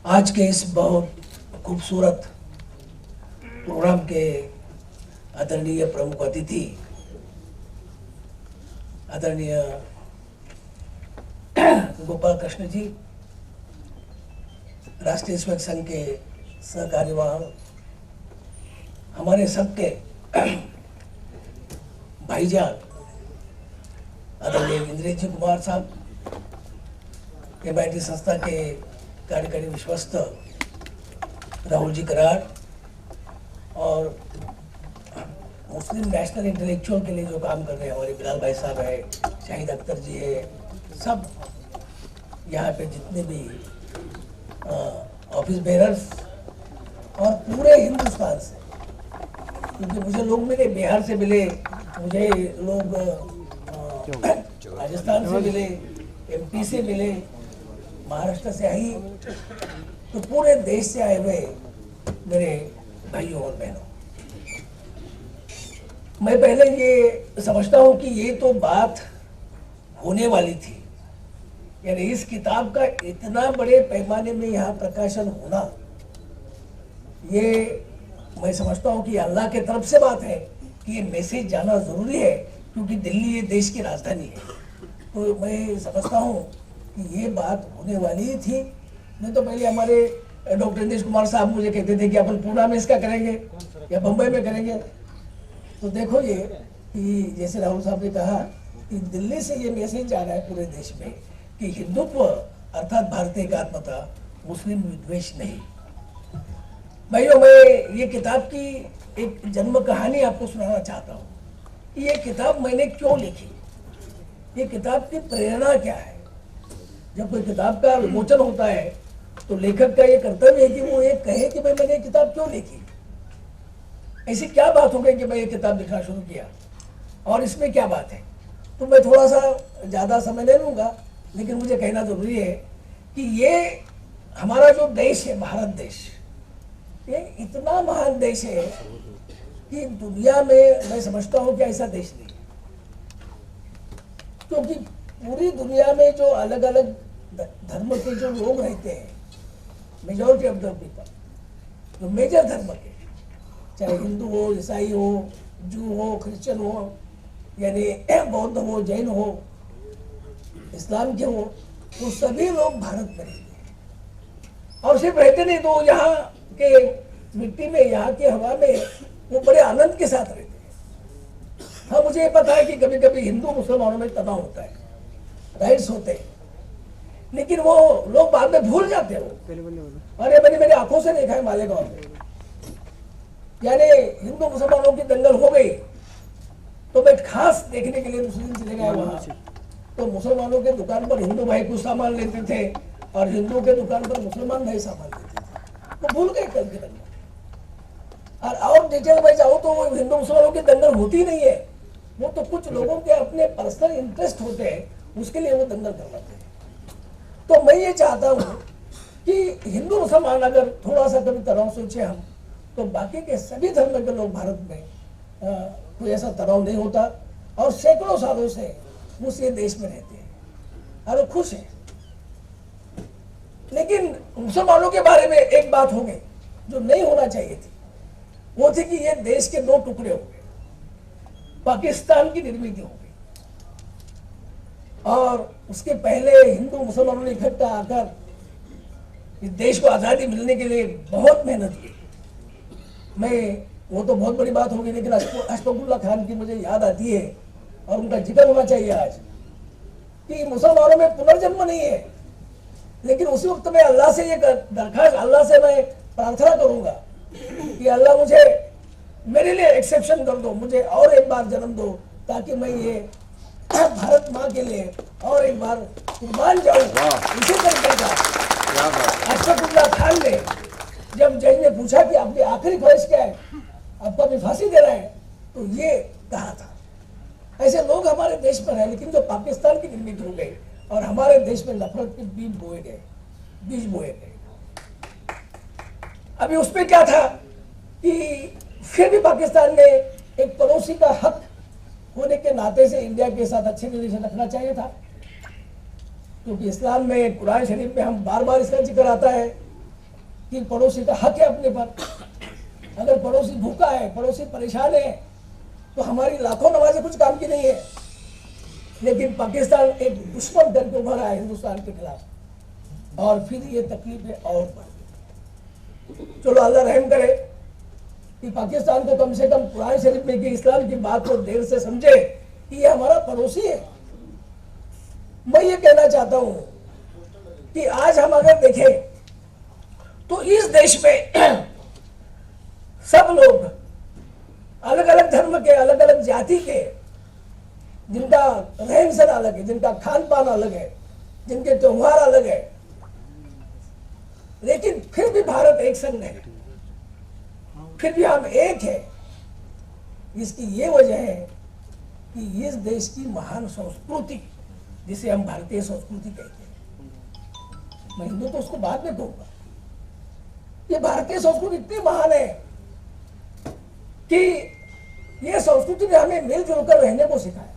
आज के इस बहुत खूबसूरत प्रोग्राम के आदरणीय प्रमुख अतिथि, आदरणीय गोपाल कृष्ण जी, राष्ट्रीय स्वयं संघ के सहकार्यवाह, हमारे सबके भाईजान आदरणीय इंद्रेश जी कुमार साहब, MIT संस्था के कार्यकारी विश्वस्त राहुल जी कराड़, और मुस्लिम नेशनल इंटेलेक्चुअल के लिए जो काम कर रहे हैं हमारे बिलाल भाई साहब है, शाहिद अख्तर जी है, सब यहाँ पे जितने भी ऑफिस बेरर्स और पूरे हिंदुस्तान से, क्योंकि मुझे लोग मिले, बिहार से मिले, मुझे लोग राजस्थान से मिले, MP से मिले, महाराष्ट्र से आई, तो पूरे देश से आए हुए मेरे भाइयों और बहनों, मैं पहले ये समझता हूँ कि ये तो बात होने वाली थी, यानी इस किताब का इतना बड़े पैमाने में यहाँ प्रकाशन होना, ये मैं समझता हूँ कि अल्लाह के तरफ से बात है कि ये मैसेज जाना जरूरी है, क्योंकि दिल्ली ये देश की राजधानी है। तो मैं समझता हूँ कि ये बात होने वाली ही थी। नहीं तो पहले हमारे डॉक्टर इंद्रेश कुमार साहब मुझे कहते थे कि अपन पूना में इसका करेंगे या बम्बई में करेंगे। तो देखो ये कि जैसे राहुल साहब ने कहा कि दिल्ली से ये मैसेज जा रहा है पूरे देश में कि हिंदुत्व अर्थात भारतीय एकात्मता, मुस्लिम विद्वेष नहीं। भाइयों, मैं ये किताब की एक जन्म कहानी आपको सुनाना चाहता हूँ कि ये किताब मैंने क्यों लिखी, ये किताब की प्रेरणा क्या है। जब कोई किताब का विमोचन होता है तो लेखक का ये कर्तव्य है कि वो ये कहे कि भाई मैंने ये किताब क्यों लिखी, ऐसी क्या बात हो गई कि मैं ये किताब लिखना शुरू किया और इसमें क्या बात है। तो मैं थोड़ा सा ज़्यादा समय ले लूँगा, लेकिन मुझे कहना जरूरी है कि ये हमारा जो देश है, भारत देश, ये इतना महान देश है कि दुनिया में मैं समझता हूँ कि ऐसा देश नहीं, क्योंकि पूरी दुनिया में जो अलग अलग धर्म के जो लोग रहते हैं, मेजॉरिटी ऑफ द पीपल, जो मेजर धर्म के, चाहे हिंदू हो, ईसाई हो, जू हो, क्रिश्चियन हो, यानी बौद्ध हो, जैन हो, इस्लाम के हो, वो सभी लोग भारत में रहते हैं। और सिर्फ रहते नहीं, तो यहाँ के मिट्टी में, यहाँ की हवा में वो बड़े आनंद के साथ रहते हैं। हाँ, मुझे ये पता है कि कभी कभी हिंदू मुसलमानों में तनाव होता है, राइट्स होते हैं, लेकिन वो लोग बाद में भूल जाते हैं। अरे मैंने मेरी आंखों से देखा है मालेगांव में, यानी हिंदू मुसलमानों की दंगल हो गई तो मैं खास देखने के लिए मुस्लिम चले गए वहां, तो मुसलमानों के दुकान पर हिंदू भाई कुछ सामान लेते थे और हिंदू के दुकान पर मुसलमान भाई सामान लेते थे, तो भूल गए कल की दंगल। और डिटेल में जाओ तो वो हिंदू मुसलमानों की दंगल होती नहीं है, वो तो कुछ लोगों के अपने पर्सनल इंटरेस्ट होते हैं, उसके लिए वो दंगल करवाते हैं। तो मैं ये चाहता हूँ कि हिंदू मुसलमान अगर थोड़ा सा कभी तनाव सोचे हम, तो बाकी के सभी धर्म के लोग भारत में कोई ऐसा तनाव नहीं होता, और सैकड़ों सालों से उस ये देश में रहते हैं और खुश हैं। लेकिन मुसलमानों के बारे में एक बात हो गई जो नहीं होना चाहिए थी, वो थी कि ये देश के दो टुकड़े हो गए, पाकिस्तान की निर्मित हो गई, और उसके पहले हिंदू मुसलमानों ने इकट्ठा आकर इस देश को आज़ादी मिलने के लिए बहुत मेहनत की। वो तो बहुत बड़ी बात होगी, लेकिन अशफाकुल्लाह खान की मुझे याद आती है और उनका जिक्र होना चाहिए आज कि मुसलमानों में पुनर्जन्म नहीं है, लेकिन उसी वक्त में अल्लाह से ये दरखास्त, अल्लाह से मैं प्रार्थना करूंगा कि अल्लाह मुझे, मेरे लिए एक्सेप्शन कर दो, मुझे और एक बार जन्म दो, ताकि मैं ये भारत माँ के लिए और एक बार कुर्बान जाऊं। इसी तरीके का अशफाकुल्लाह खान ने, जब जज ने पूछा कि आपकी आखिरी ख्वाहिश क्या है, आपको अभी फांसी दे रहा है, तो ये कहा था। ऐसे लोग हमारे देश में हैं, लेकिन जो पाकिस्तान की निर्मित हो गए और हमारे देश में नफरत के बीज बोए गए। अभी उसमें क्या था कि फिर भी पाकिस्तान ने एक पड़ोसी का हक होने के नाते से इंडिया के साथ अच्छे रिलेशन रखना चाहिए था, क्योंकि इस्लाम में, कुरान शरीफ में हम बार बार इसका जिक्र आता है कि पड़ोसी का हक है अपने पर। अगर पड़ोसी भूखा है, पड़ोसी परेशान है, तो हमारी लाखों नमाजें कुछ काम की नहीं है। लेकिन पाकिस्तान एक दुश्मन करके उभरा है हिंदुस्तान के खिलाफ, और फिर ये तकलीफें और बढ़ गई। चलो अल्लाह रहम करे कि पाकिस्तान को कम से कम कुरान शरीफ में कि इस्लाम की बात को देर से समझे कि ये हमारा पड़ोसी है। मैं ये कहना चाहता हूं कि आज हम अगर देखें तो इस देश में सब लोग अलग अलग धर्म के, अलग अलग जाति के, जिनका रहन सहन अलग है, जिनका खान पान अलग है, जिनके त्योहार अलग है, लेकिन फिर भी भारत एक संग है, फिर भी हम एक है। इसकी ये वजह है कि इस देश की महान संस्कृति, जिसे हम भारतीय संस्कृति कहते हैं, मैं हिंदू तो उसको बाद में कहूंगा, ये भारतीय संस्कृति इतनी महान है कि ये संस्कृति ने हमें मिलजुल कर रहने को सिखाया।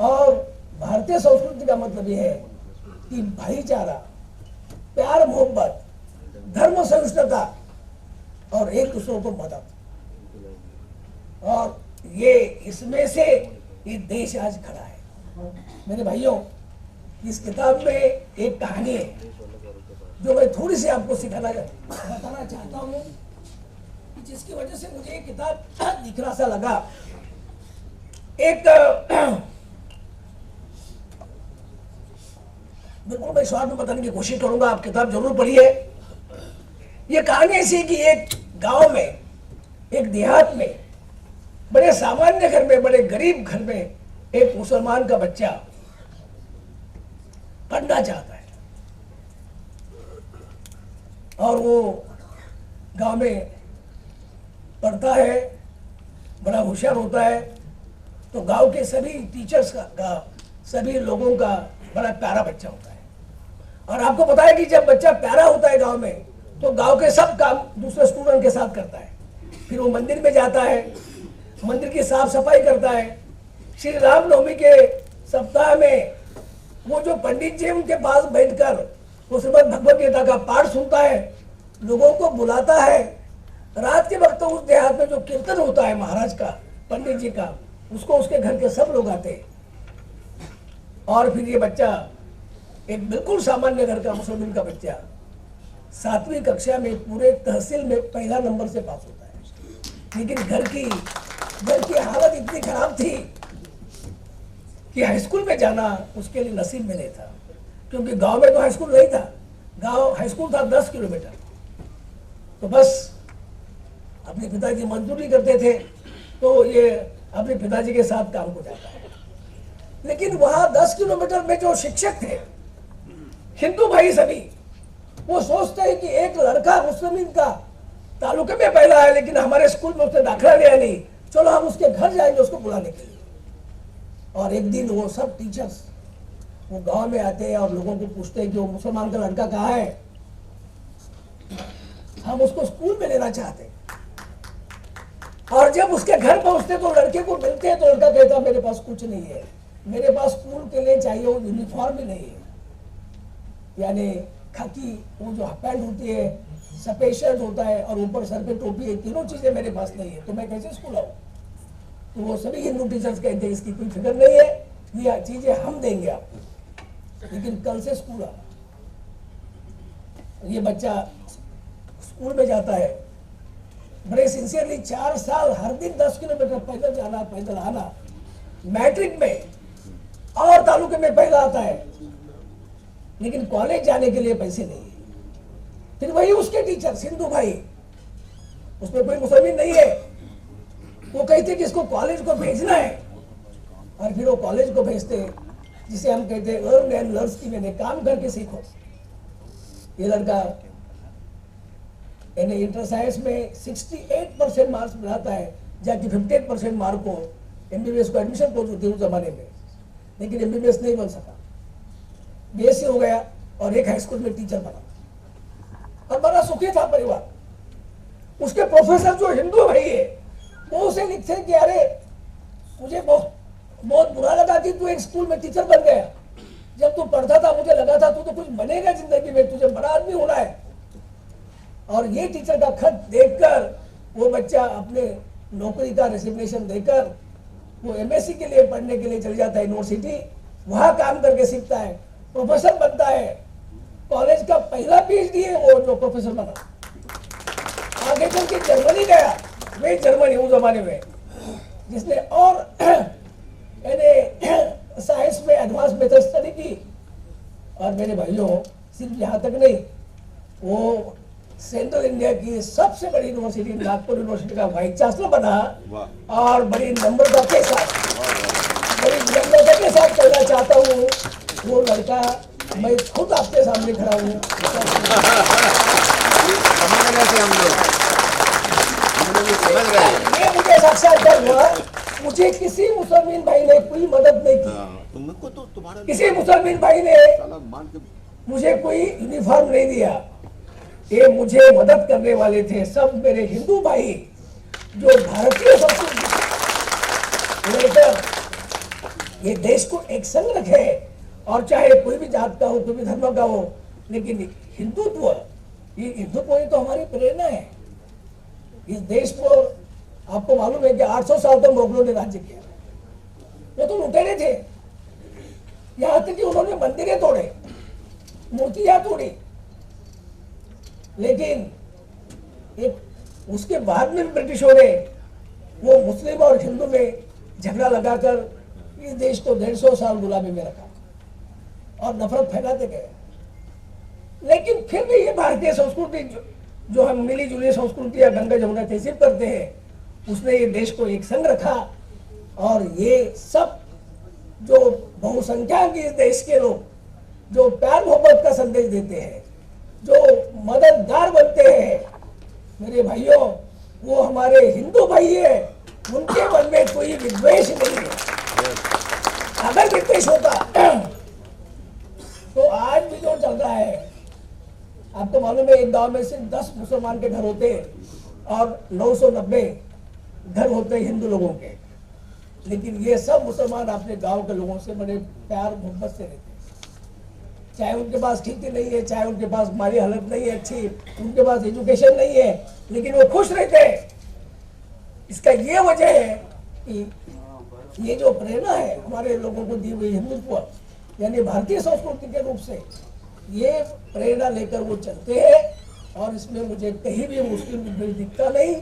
और भारतीय संस्कृति का मतलब यह है कि भाईचारा, प्यार मोहब्बत, धर्म सहिष्णुता और एक दूसरे को मदद, और ये इसमें से ये देश आज खड़ा है। मेरे भाइयों, इस किताब में एक कहानी है जो मैं थोड़ी सी आपको बताना चाहता हूँ, जिसकी वजह से मुझे ये किताब दिखना सा लगा। एक बिल्कुल मैं शॉर्ट में बताने की कोशिश करूंगा, आप किताब जरूर पढ़िए। ये कहानी ऐसी है कि एक गांव में, एक देहात में, बड़े सामान्य घर में, बड़े गरीब घर में एक मुसलमान का बच्चा पढ़ना चाहता है, और वो गांव में पढ़ता है, बड़ा होशियार होता है। तो गांव के सभी टीचर्स का सभी लोगों का बड़ा प्यारा बच्चा होता है। और आपको पता है कि जब बच्चा प्यारा होता है गांव में, तो गांव के सब काम दूसरे स्टूडेंट के साथ करता है। फिर वो मंदिर में जाता है, मंदिर की साफ सफाई करता है। श्री रामनवमी के सप्ताह में वो जो पंडित जी उनके पास बैठकर वो श्रीमद् भगवद गीता का पाठ सुनता है, लोगों को बुलाता है। रात के वक्त तो उस देहात में जो कीर्तन होता है महाराज का, पंडित जी का, उसको उसके घर के सब लोग आते हैं। और फिर ये बच्चा, एक बिल्कुल सामान्य घर का मुसलमान का बच्चा, 7वीं कक्षा में पूरे तहसील में पहला नंबर से पास होता है। लेकिन घर की हालत इतनी खराब थी कि हाई स्कूल में जाना उसके लिए नसीब में नहीं था, क्योंकि गांव में तो हाई स्कूल नहीं था। गांव हाई स्कूल था 10 किलोमीटर। तो बस अपने पिताजी मजदूरी करते थे, तो ये अपने पिताजी के साथ काम को जाता है। लेकिन वहां 10 किलोमीटर में जो शिक्षक थे, हिंदू भाई सभी, वो सोचते हैं कि एक लड़का मुस्लिम का तालुके में पहला है, लेकिन हमारे स्कूल में उसने दाखिला लिया नहीं, चलो हम उसके घर जाएंगे उसको बुलाने के लिए। और एक दिन वो सब टीचर्स वो गांव में आते हैं और लोगों को पूछते हैं कि वो मुसलमान का लड़का कहाँ है, हम उसको स्कूल में लेना चाहते हैं। और जब उसके घर पहुंचते तो लड़के को मिलते हैं, तो लड़का कहता मेरे पास कुछ नहीं है, मेरे पास स्कूल के लिए चाहिए वो यूनिफॉर्म भी नहीं है, यानी खाकी वो जो हाफ पैंट होती है, सफेद शर्ट होता है और ऊपर सर पे टोपी है, तीनों चीजें मेरे पास नहीं है, तो मैं कैसे स्कूल आऊँ। तो वो सभी हिंदू टीचर्स कहते हैं इसकी कोई फिक्र नहीं है, ये चीजें हम देंगे आपको, लेकिन कल से स्कूल आना। ये बच्चा स्कूल में जाता है, बड़े सिंसियरली 4 साल हर दिन 10 किलोमीटर पैदल जाना, पैदल आना। मैट्रिक में और तालुके में पहला आता है, लेकिन कॉलेज जाने के लिए पैसे नहीं है। फिर वही उसके टीचर सिंधु भाई, उसमें कोई मुसलमान नहीं है, वो कहते कि इसको कॉलेज को भेजना है। और फिर वो कॉलेज को भेजते, जिसे हम कहते हैं अर्न एंड लर्न की, मैंने काम करके सीखो। ये लड़का यानी इंटर साइंस में 68% मार्क्स बनाता है, जबकि 58% मार्क को एमबीबीएस को एडमिशन कोर्स होती है उस जमाने में, लेकिन एमबीबीएस नहीं बन सका। बीएससी हो गया और एक हाई स्कूल में टीचर बना, और बड़ा सुखी था परिवार। उसके प्रोफेसर जो हिंदू भाई है, वो उसे लिखते कि अरे मुझे बहुत बहुत बुरा लगा कि तू एक स्कूल में टीचर बन गया। जब तू पढ़ता था मुझे लगा था तू तो कुछ बनेगा जिंदगी में, तुझे बड़ा आदमी होना है। और ये टीचर का खत देखकर वो बच्चा अपने नौकरी का रेजिग्नेशन देकर वो एमएससी के लिए पढ़ने के लिए चल जाता है यूनिवर्सिटी, वहां काम करके सीखता है, प्रोफेसर बनता है। कॉलेज का पहला पीएचडी है वो जो प्रोफेसर बना। आगे चल के जर्मनी गया, वे जर्मनी उस जमाने में जिसने और साइंस में एडवांस मेथड स्टडी की। और मेरे भाइयों सिर्फ यहाँ तक नहीं, वो सेंट्रल इंडिया की सबसे बड़ी यूनिवर्सिटी नागपुर यूनिवर्सिटी का वाइस चांसलर बना और बड़ी नम्रता के साथ कहना चाहता हूँ वो लड़का मैं खुद आपके सामने खड़ा हूँ। ये मुझे साक्षात्कार हुआ, मुझे किसी मुसलमान भाई ने कोई मदद नहीं की। तुमको तो तुम्हारा किसी मुसलमान भाई ने मुझे कोई यूनिफॉर्म नहीं दिया। ये मुझे मदद करने वाले थे सब मेरे हिंदू भाई जो भारतीय संस्कृति लेकर ये देश को एक संग रखे। और चाहे कोई भी जात का हो, कोई भी धर्म का हो, लेकिन हिंदुत्व, ये हिंदुत्व ही तो हमारी प्रेरणा है। इस देश को आपको मालूम है कि 800 साल तक मुगलों ने राज्य किया। वो तो लुटेरे थे, यहां तक कि उन्होंने मंदिरें तोड़े, मूर्तियां तोड़ी, लेकिन एक उसके बाद में ब्रिटिशों ने वो मुस्लिम और हिंदू में झगड़ा लगाकर इस देश को 150 साल गुलामी में रखा और नफरत फैलाते गए। लेकिन फिर भी ये भारतीय संस्कृति जो हम मिली जुली संस्कृति या गंगा जमुना तहसीब करते हैं, उसने ये देश को एक संग रखा। और ये सब जो बहुसंख्यक इस देश के लोग जो प्यार मोहब्बत का संदेश देते हैं, जो मददगार बनते हैं, मेरे भाइयों वो हमारे हिंदू भाई है, उनके मन में कोई विद्वेष नहीं है। अगर विद्वेष होता तो आज भी जो चल रहा है, आपको मालूम है एक गांव में सिर्फ 10 मुसलमान के घर होते और 990 घर होते हिंदू लोगों के, लेकिन ये सब मुसलमान अपने गांव के लोगों से बड़े प्यार मोहब्बत से रहते हैं। चाहे उनके पास खेती नहीं है, चाहे उनके पास माली हालत नहीं है अच्छी, उनके पास एजुकेशन नहीं है, लेकिन वो खुश रहते हैं। इसका ये वजह है कि ये जो प्रेरणा है हमारे लोगों को दी हुई हिंदुत्व यानी भारतीय संस्कृति के रूप से, ये प्रेरणा लेकर वो चलते हैं। और इसमें मुझे कहीं भी मुस्लिम विद्वेष दिखता नहीं।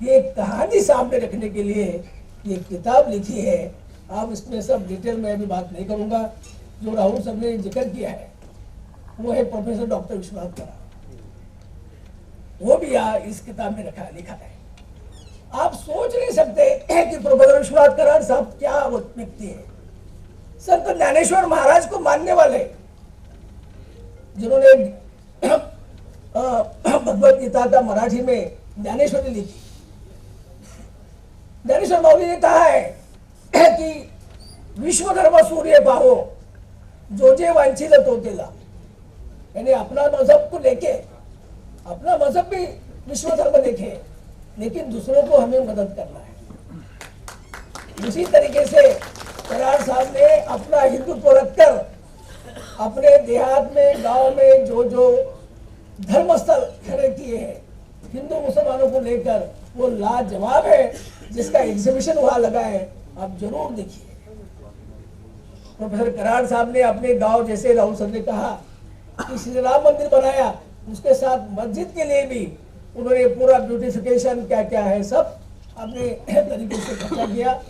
ये कहानी सामने रखने के लिए ये किताब लिखी है। आप इसमें सब डिटेल में अभी बात नहीं करूंगा। जो राहुल सर ने जिक्र किया है वो है प्रोफेसर डॉक्टर विश्वनाथ कराड़, वो भी इस किताब में लिखा है। आप सोच नहीं सकते कि प्रोफेसर विश्वनाथ कराड़ साहब क्या व्यक्ति है। संत ज्ञानेश्वर महाराज को मानने वाले, जिन्होंने भगवत गीता का मराठी में ज्ञानेश्वरी लिखी। ज्ञानेश्वर मौली ने कहा है कि विश्व धर्म सूर्य पाहो जो जे वांछित तो तेला, यानी अपना मजहब को लेके, अपना मजहब भी विश्व धर्म देखे, लेकिन दूसरों को हमें मदद करना है। उसी तरीके से कराड़ साहब ने अपना हिंदुत्व रखकर अपने देहात में, गांव में जो जो धर्मस्थल खड़े किए हैं हिंदू मुसलमानों को लेकर, वो लाजवाब है, जिसका एग्जीबिशन वहां लगा है, आप जरूर देखिए। प्रोफेसर कराड़ साहब ने अपने गांव, जैसे राहुल सर ने कहा कि श्री राम मंदिर बनाया, उसके साथ मस्जिद के लिए भी उन्होंने पूरा ब्यूटिफिकेशन क्या क्या है सब अपने तरीके से खर्चा किया।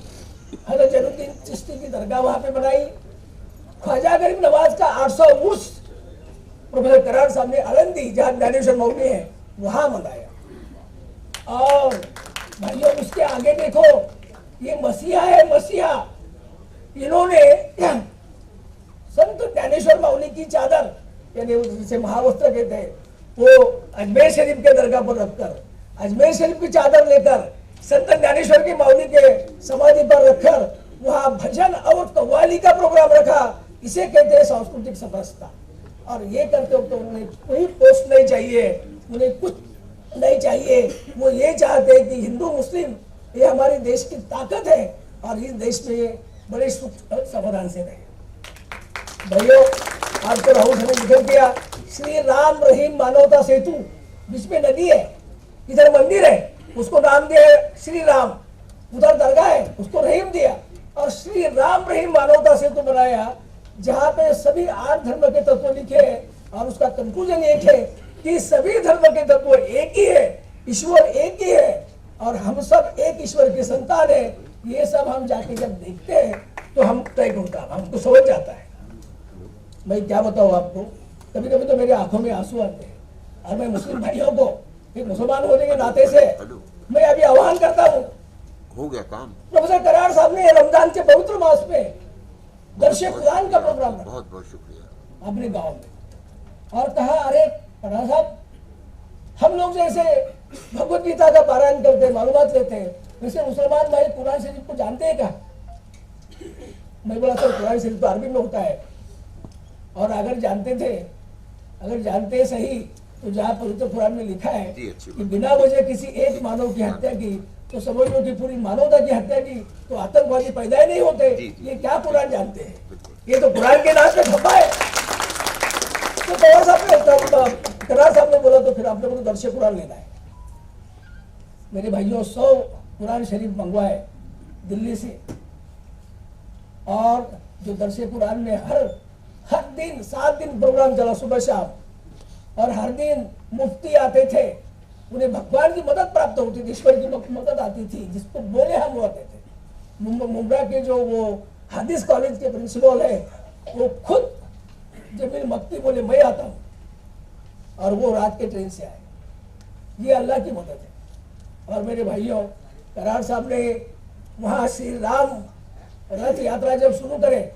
हज़रत जैनुद्दीन चिश्ती की दरगाह वहां पे बनाई। ख्वाजा गरीब नवाज का 800 उर्स प्रोफेसर कराड़ साहब ने अलंदी, जहां ज्ञानेश्वर मौली है, वहां मनाया। और भाइयों उसके आगे देखो, ये मसीहा है, मसीहा। इन्होंने संत ज्ञानेश्वर मौली की चादर, यानी जिसे महावस्त्र कहते हैं, वो अजमेर शरीफ के दरगाह पर रखकर, अजमेर शरीफ की चादर लेकर संत ज्ञानेश्वर की मौली के समाधि पर रखकर वहां भजन और कव्वाली का प्रोग्राम रखा। इसे कहते हैं सांस्कृतिक समरसता। और ये करते वक्त उन्हें कोई पोस्ट नहीं चाहिए, उन्हें कुछ नहीं चाहिए। वो ये चाहते हैं कि हिंदू मुस्लिम ये हमारे देश की ताकत है और इस देश में ये बड़े सुख समाधान से रहे। भाइयों, आपको राहुल ने जिक्र किया श्री राम रहीम मानवता सेतु, बीच में नदी है, इधर मंदिर है, उसको नाम दिया श्री राम, उधर दरगाह है, उसको रहीम दिया और श्री राम रहीम मानवता सेतु बनाया, जहां पे सभी 8 धर्म के तत्व लिखे हैं और उसका कंक्लूजन एक है कि सभी धर्म के तत्व एक ही है, ईश्वर एक ही है और हम सब एक ईश्वर के संतान है। ये सब हम जाके जब देखते हैं तो हम तय होता है, हमको समझ जाता है। मैं क्या बताऊं आपको, कभी कभी तो मेरी आंखों में आंसू आते हैं और मैं मुस्लिम भाइयों को एक मुसलमान होने के नाते से मैं अभी आह्वान करता हूँ। हो गया काम। प्रोफेसर करार साहब ने रमजान के पवित्र मास में दर्शे कुरान का प्रोग्राम रखा, बहुत बहुत शुक्रिया, अपने गांव में, और कहा अरे करार साहब, हम लोग जैसे भगवत गीता का पारायण करते हैं, मालूमात लेते हैं, वैसे मुसलमान भाई कुरान शरीफ को जानते हैं क्या? मैं बोला सर कुरान शरीफ तो अरबी में होता है और अगर जानते सही तो जहाँ पवित्र कुरान में लिखा है कि बिना वजह किसी एक मानव की हत्या की तो समझ लो कि पूरी मानवता की हत्या की तो आतंकवादी पैदा ही नहीं होते। ये क्या कुरान जानते हैं? ये तो कुरान के नाम पे खपा है। तो करार साहब ने बोला तो फिर आप लोगों को दर्शे कुरान लेना है। मेरे भाइयों 100 कुरान शरीफ मंगवाए दिल्ली से और जो दर्शे कुरान में हर दिन 7 दिन प्रोग्राम चला सुबह शाम और हर दिन मुफ्ती आते थे, उन्हें भगवान की मदद प्राप्त होती थी, ईश्वर की मदद आती थी, जिसको बोले हम वो आते थे। मुंबई के जो वो हदीस कॉलेज के प्रिंसिपल है वो खुद जमीन मक्ती बोले मैं आता हूँ और वो रात के ट्रेन से आए। ये अल्लाह की मदद है। और मेरे भाइयों, करार साहब ने वहाँ श्री राम रथ यात्रा जब शुरू करे,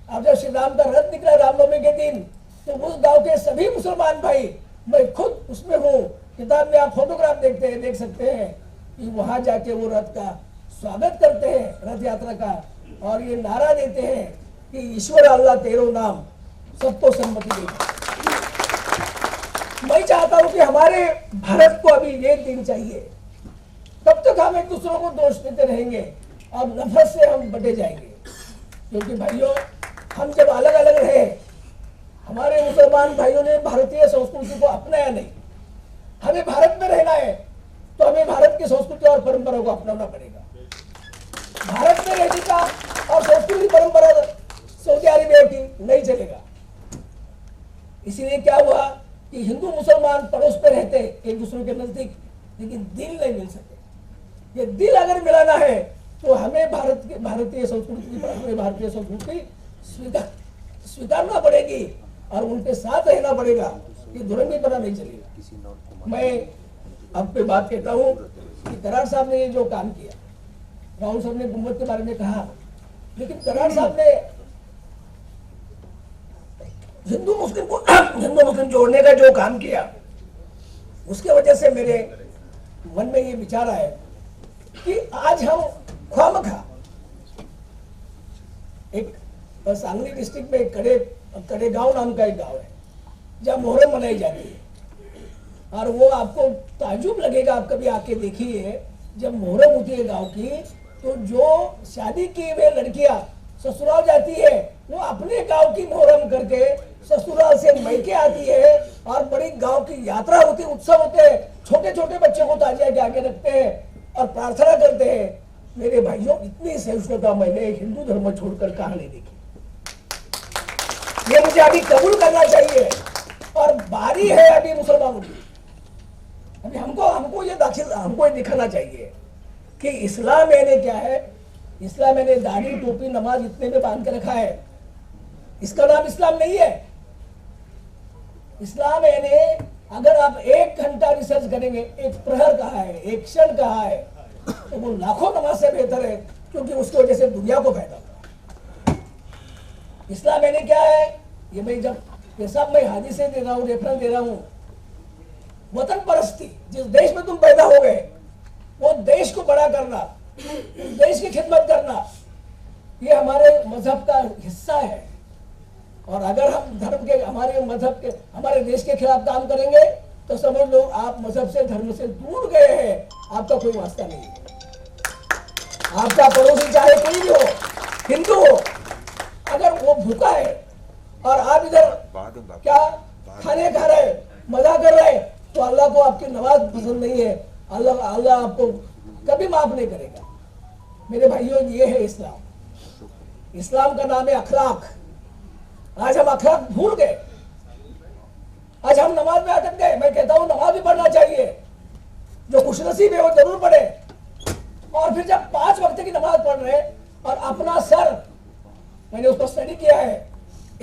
अब जब श्री राम का रथ निकला रामनवमी के दिन, तो उस गांव के सभी मुसलमान भाई, मैं खुद उसमें हूँ, किताब में आप फोटोग्राफ देख सकते हैं कि वहां जाके वो रथ का स्वागत करते हैं, रथ यात्रा का, और ये नारा देते हैं कि ईश्वर अल्लाह तेरो नाम सबको सम्मति देगा। मैं चाहता हूं कि हमारे भारत को अभी ये दिन चाहिए, तब तक हम एक दूसरों को दोष देते रहेंगे और नफरत से हम बटे जाएंगे। क्योंकि भाइयों, हम जब अलग अलग रहे, हमारे मुसलमान भाइयों ने भारतीय संस्कृति को अपनाया नहीं। हमें भारत में रहना है तो हमें भारत की संस्कृति और परंपरा को अपनाना पड़ेगा। भारत में रहने का और संस्कृति परंपरा सऊदी अरेबिया की नहीं चलेगा। इसीलिए क्या हुआ कि हिंदू मुसलमान पड़ोस पे रहते एक दूसरे के नजदीक, लेकिन दिल नहीं मिल सके। ये दिल अगर मिलाना है तो हमें भारतीय संस्कृति स्वीकारना पड़ेगी और उनके साथ रहना पड़ेगा। ये दुरंगीपना नहीं चलेगा। मैं अब पे बात कहता हूँ कि करार साहब ने ये जो काम किया, राहुल साहब ने गुम्बद के बारे में कहा, लेकिन करार साहब ने हिंदू मुस्लिम जोड़ने का जो काम किया, उसके वजह से मेरे मन में ये विचार आया कि आज हम ख्वामखा एक सांगली डिस्ट्रिक्ट में कड़ेगांव नाम का एक गांव है जहाँ मोहर्रम मनाई जाती है, और वो आपको ताजुब लगेगा, आप कभी आके देखिए, जब मोहर्रम होती है गांव की, तो जो शादी की हुई लड़कियां ससुराल जाती है, वो अपने गांव की मोहर्रम करके ससुराल से मैके आती है और बड़ी गांव की यात्रा होती है, उत्सव होते हैं, छोटे छोटे बच्चे को ताजिया के आगे रखते हैं और प्रार्थना करते हैं। मेरे भाइयों, इतनी सहिष्णुता मैंने हिंदू धर्म छोड़कर कहाँ नहीं देखी। ये मुझे अभी कबूल करना चाहिए और बारी है अभी मुसलमानों की। अभी हमको ये दिखाना चाहिए कि इस्लाम यानी क्या है। इस्लाम यानी दाढ़ी टोपी नमाज इतने में बांध के रखा है, इसका नाम इस्लाम नहीं है। इस्लाम यानी अगर आप 1 घंटा रिसर्च करेंगे, एक प्रहर कहा है, एक क्षण कहा है, तो वो लाखों नमाज से बेहतर है, क्योंकि उसकी वजह से दुनिया को फायदा होगा। इस्लाम यानी क्या है, ये मैं जब ये सब मैं हादी से दे रहा हूँ, रेफरेंस दे रहा हूँ। वतन परस्ती, जिस देश में तुम पैदा हो गए वो देश को बड़ा करना, देश की खिदमत करना, ये हमारे मजहब का हिस्सा है। और अगर हम धर्म के, हमारे मजहब के, हमारे देश के खिलाफ काम करेंगे तो समझ लो आप मजहब से, धर्म से दूर गए हैं, आपका कोई वास्ता नहीं है। आपका पड़ोसी चाहे कोई भी हो, हिंदू हो, अगर वो भूखा है और आप इधर बाद में बात- क्या खाने खा रहे, मजा कर रहे, तो अल्लाह को आपकी नमाज पसंद नहीं है। अल्लाह आपको कभी माफ नहीं करेगा। मेरे भाइयों, ये है इस्लाम। इस्लाम का नाम है अखलाक। आज हम अखलाक भूल गए। आज हम नमाज में अटक गए। मैं कहता हूं नमाज भी पढ़ना चाहिए, जो खुशनसीब है वो जरूर पढ़े। और फिर जब 5 वक्त की नमाज पढ़ रहे और अपना सर, मैंने उसको स्टडी किया है,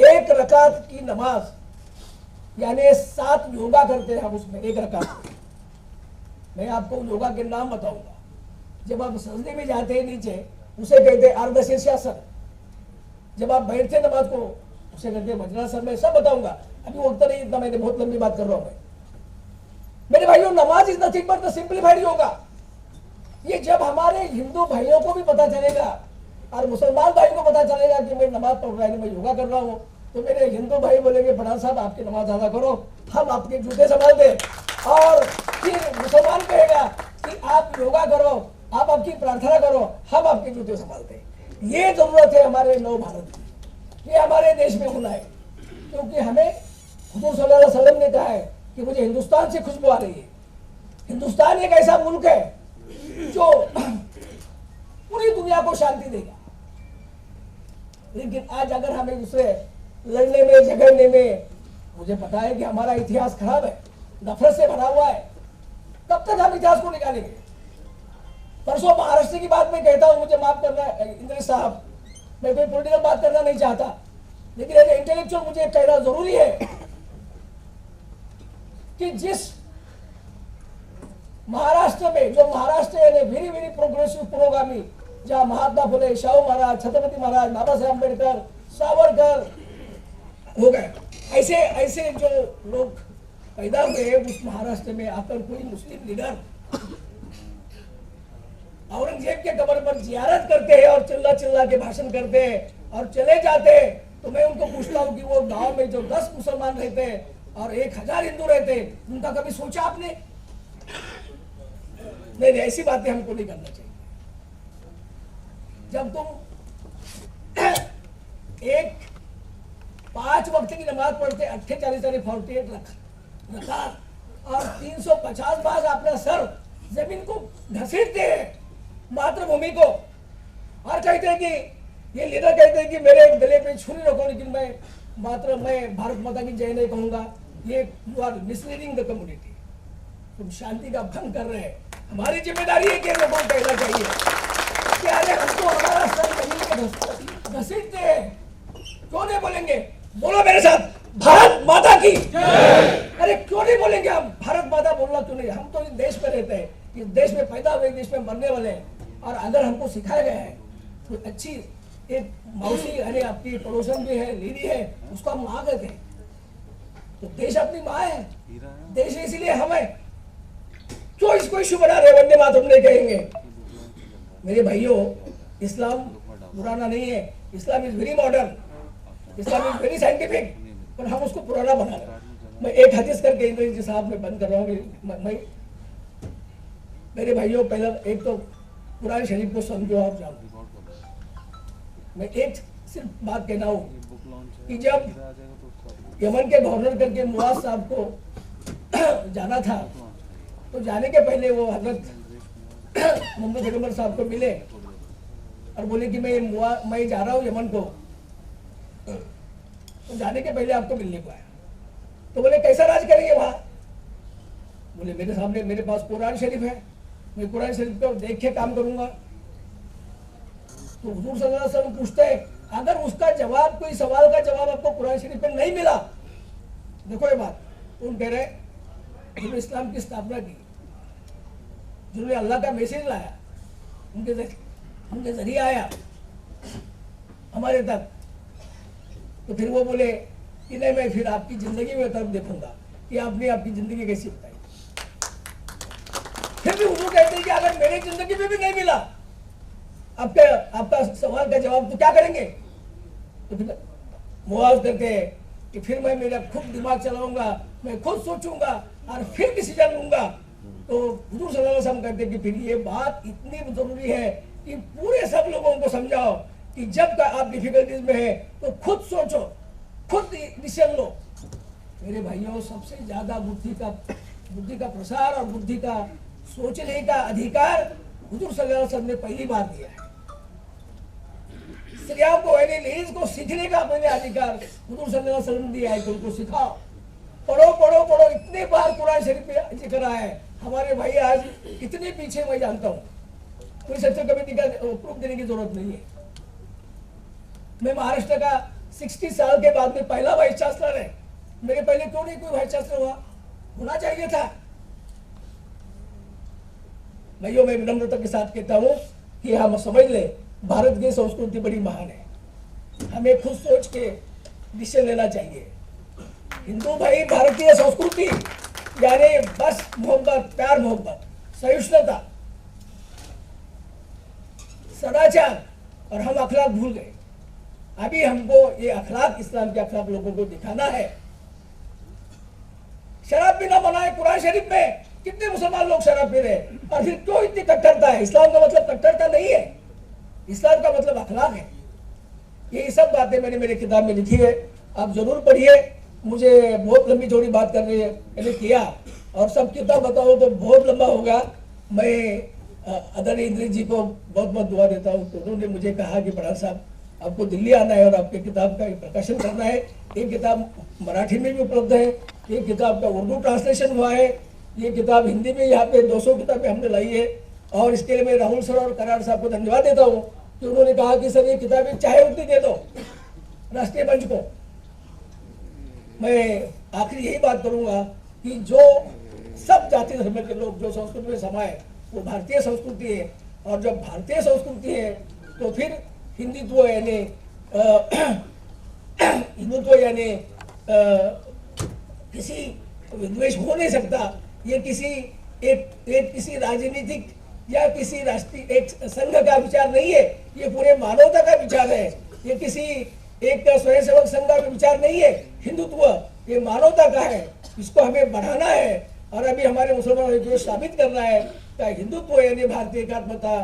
1 रकात की नमाज यानी 7 योगा करते हैं हम उसमें 1 रकात। मैं आपको योगा के नाम बताऊंगा। जब आप सजदे में जाते हैं नीचे, उसे कहते हैं अर्धशीर्षासन। जब आप बैठते नमाज को, उसे कहते हैं वज्रासन। मैं सब बताऊंगा, अभी वक्त नहीं इतना, मैंने बहुत लंबी बात कर रहा हूं मैं। मेरे भाइयों, नमाज is nothing but the simplified yoga. ये जब हमारे हिंदू भाइयों को भी पता चलेगा और मुसलमान भाई को पता चलेगा कि मैं नमाज पढ़ रहा हूं, मैं योगा कर रहा हूं, तो मेरे हिंदू भाई बोलेंगे पठान साहब आपकी नमाज अदा करो, हम आपके जूते संभाल दे। और फिर मुसलमान कहेगा कि आप योगा करो, आप आपकी प्रार्थना करो, हम आपके जूते संभालते। ये जरूरत है हमारे नव भारत की, ये हमारे देश में होना है। क्योंकि हमें हुजूर सल्लल्लाहु अलैहि वसल्लम ने कहा है कि मुझे हिंदुस्तान से खुशबू आ रही है। हिंदुस्तान एक ऐसा मुल्क है जो पूरी दुनिया को शांति देगा। लेकिन आज अगर हम एक दूसरे लड़ने में, झगड़ने में, मुझे पता है कि हमारा इतिहास खराब है, नफरत से भरा हुआ है, कब तक हम इतिहास को निकालेंगे? परसों महाराष्ट्र की बात मैं कहता हूं, मुझे माफ करना इंद्रेश साहब, मैं कोई पॉलिटिकल बात करना नहीं चाहता, लेकिन एज इंटेलेक्चुअल मुझे कहना जरूरी है कि जिस महाराष्ट्र में, जो महाराष्ट्र यानी वेरी वेरी प्रोग्रेसिव, पुरोगामी, जहां महात्मा फुले, शाहू महाराज, छत्रपति महाराज, बाबा साहेब अम्बेडकर, सावरकर हो गए, ऐसे ऐसे जो लोग पैदा हुए, उस महाराष्ट्र में आकर कोई मुस्लिम लीडर औरंगजेब के कब्र पर जियारत करते हैं और चिल्ला चिल्ला के भाषण करते हैं और चले जाते हैं, तो मैं उनको पूछता हूं कि वो गांव में जो 10 मुसलमान रहते हैं और 1000 हिंदू रहते हैं, उनका कभी सोचा आपने? नहीं, ऐसी बातें हमको नहीं करना चाहिए। जब तुम एक 5 वक्त की नमाज पढ़ते, 48 रकात और 350 बार अपना सर जमीन को घसीटते हैं, मातृभूमि को, और कहते हैं कि ये लीडर कहते हैं कि मेरे गले पे छुरी रखो, लेकिन मैं भारत माता की जय नहीं कहूंगा। ये you are misleading the community. तुम शांति का भंग कर रहे हैं। हमारी जिम्मेदारी है कि लोगों को कहना चाहिए कि अरे हमको हमारा सर जमीन पे घसीटते हैं, क्यों नहीं बोलेंगे? बोलो मेरे साथ, भारत माता की। अरे क्यों नहीं बोलेंगे हम? भारत माता बोलना क्यों नहीं? हम तो इस देश में रहते हैं, इस देश में पैदा हुए, देश में मरने वाले हैं। और अगर हमको सिखाया गया है तो अच्छी एक मौसी, अरे आपकी पड़ोसन भी है, लीडी है, उसको हम माँ कहते हैं। तो देश अपनी माँ है, देश इसीलिए हम है। क्यों इसको इशू बना रहे? वंदे मातरम नहीं कहेंगे। मेरे भाइयों, इस्लाम पुराना नहीं है, Islam is very modern, Islam is very scientific, पर हम उसको पुराना बना रहे हैं। मैं एक हदीस करके इंद्र जी साहब में बंद कर रहा हूँ। मैं मेरे भाइयों, पहला एक तो कुरान शरीफ को समझो आप, जानो। मैं एक सिर्फ बात कहना हूँ कि जब यमन के गवर्नर करके मुआज साहब को जाना था, तो जाने के पहले वो हजरत मोहम्मद पैगंबर साहब को मिले और बोले कि मैं जा रहा हूँ यमन को, तो जाने के पहले आपको मिलने को आया। तो बोले कैसा राज करेंगे वहां? बोले मेरे सामने, मेरे पास कुरान शरीफ है, मैं कुरान शरीफ को देख के काम करूंगा। तो हुजूर सल्लल्लाहु अलैहि वसल्लम पूछते हैं, अगर उसका जवाब, कोई सवाल का जवाब आपको कुरान शरीफ में नहीं मिला, देखो ये बात, उन कह रहे जिन्होंने इस्लाम की स्थापना की, जिन्होंने अल्लाह का मैसेज लाया, उनके जरिए आया हमारे तक, तो फिर वो बोले कि नहीं, मैं फिर आपकी जिंदगी में तरफ देखूंगा कि आपने आपकी जिंदगी कैसी बताई। फिर भी हुजूर कहते हैं कि अगर मेरी जिंदगी में भी नहीं मिला आपका सवाल का जवाब, तो क्या करेंगे? तो फिर मुआज करते हैं कि फिर मैं मेरा खुद दिमाग चलाऊंगा, मैं खुद सोचूंगा और फिर डिसीजन लूंगा। तो हुजूर सल्लल्लाहु अलैहि वसल्लम कहते हैं कि फिर ये बात इतनी जरूरी है कि पूरे सब लोगों को समझाओ कि जब का आप डिफिकल्टीज में है तो खुद सोचो, खुद डिसीजन लो। मेरे भाइयों, सबसे ज्यादा बुद्धि का प्रसार और बुद्धि का सोचने का अधिकार हुजूर सल्लल्लाहु अलैहि वसल्लम ने पहली बार दिया है। स्त्रियों को लेडीज को सीखने का अपने अधिकार हुजूर सल्लल्लाहु अलैहि वसल्लम ने दिया है कि उनको सिखाओ। पढ़ो पढ़ो पढ़ो, इतने बार कुरान शरीफ में जिक्र आया है। हमारे भाई आज कितने पीछे मैं जानता हूँ, कोई सेंट्रल कमेटी का प्रूफ देने की जरूरत नहीं है। मैं महाराष्ट्र का 60 साल के बाद में पहला वाइस चांसलर है। मेरे पहले क्यों नहीं कोई वाइस चांसलर हुआ? होना चाहिए था। भाइयों, मैं विनम्रता के साथ कहता हूं कि हम समझ ले, भारत की संस्कृति बड़ी महान है। हमें खुद सोच के डिसीजन लेना चाहिए। हिंदू भाई, भारतीय संस्कृति यानी बस मोहब्बत, प्यार मोहब्बत, सहिष्णुता, सदाचार, और हम अखलाक भूल गए। अभी हमको ये अखलाक, इस्लाम के अखलाक लोगों को दिखाना है। शराब पीना मना है कुरान शरीफ में, कितने मुसलमान लोग शराब पी रहे हैं, और फिर क्यों इतनी कट्टरता है? इस्लाम का मतलब कट्टरता नहीं है, इस्लाम का मतलब अखलाक है। ये सब बातें मैंने मेरे किताब में लिखी है, आप जरूर पढ़िए। मुझे बहुत लंबी चौड़ी बात कर रही है मैंने किया, और सब किताब बताओ तो बहुत लंबा होगा। मैं आदरणीय इंद्रित जी को बहुत बहुत दुआ देता हूँ। तो उन्होंने मुझे कहा कि बड़ा साहब, आपको दिल्ली आना है और आपके किताब का प्रकाशन करना है। ये किताब मराठी में भी उपलब्ध है, ये किताब का उर्दू ट्रांसलेशन हुआ है, ये किताब हिंदी में यहाँ पे 200 किताबें हमने लाई है। और इसके लिए मैं राहुल सर और करार साहब को धन्यवाद देता हूँ कि उन्होंने कहा कि सर ये किताबें चाहे उतनी दे दो राष्ट्रीय मंच को। मैं आखिरी यही बात करूंगा कि जो सब जाति धर्म के लोग जो संस्कृति में समाये वो भारतीय संस्कृति है, और जब भारतीय संस्कृति है तो फिर हिंदुत्व यानी किसी विद्वेष हो नहीं सकता। ये किसी किसी राजनीतिक या किसी राष्ट्रीय एक संघ का विचार नहीं है, ये पूरे मानवता का विचार है। ये किसी एक स्वयंसेवक संघ का विचार नहीं है। हिंदुत्व ये मानवता का है, इसको हमें बढ़ाना है। और अभी हमारे मुसलमानों को साबित करना है कि हिंदुत्व यानी भारतीय एकात्मता,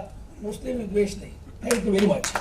मुस्लिम विद्वेष नहीं। Thank you very much.